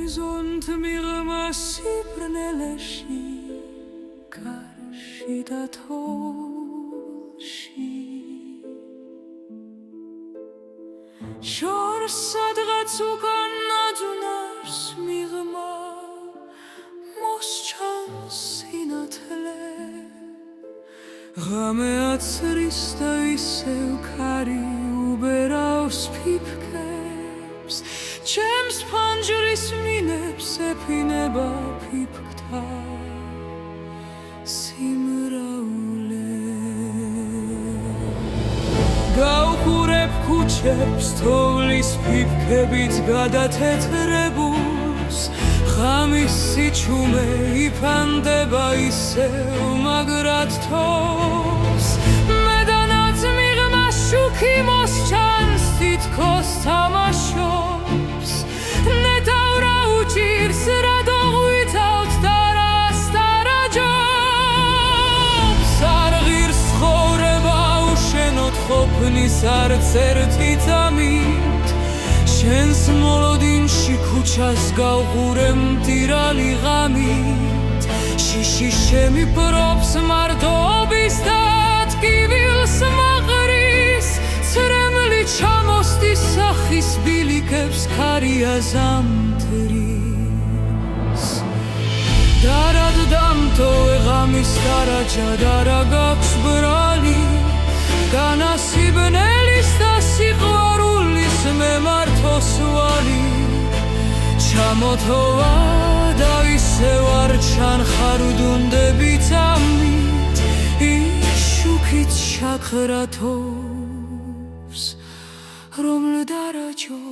ზონთ მიღმა სიბრნელეში კარში და თოში შორს სადღაც უკან ნაძვნარს მიღმა მოსჩანს სინათლე ღამე აცრის და ისევ ქარი უბერავს ფიფქებს ჩემს ფანჯრის მინებს ეფინება ფიფქთა სიმრავლე გავხურებ ქუჩებს თოვლის ფიფქებით გადათეთრებულს ღამის სიჩუმე იფანდება ისევ მაგრად თოვს მე და ნაც მიღმა შუქი მოსჩანს თითქოს თამაშობს ნეტავრა უჭირს რა დოღვითავთ და რას დარაჯობს არ ღირს ცხოვრება უშენოდ ყოფნის არც ერთი წამით შენს მოლოდინში ქუჩას გავღურე მტირალი ღამით შიში შემიპრობს მარტოობის და ტკივილს მაყრის ცრემლი ჩამოსდის სახის ბილიკებს ქარია ზამთრის დარად დამტოვე ღამის დარაჯა და რა გაქვს ბრალი განასიბნელის და სიყვარულის მემართოსვალი ჩამოთოვა და ისევ არ ჩანხარდუნდები წამით ის შუქით შაქრა თოვს რომლ დარაჯობს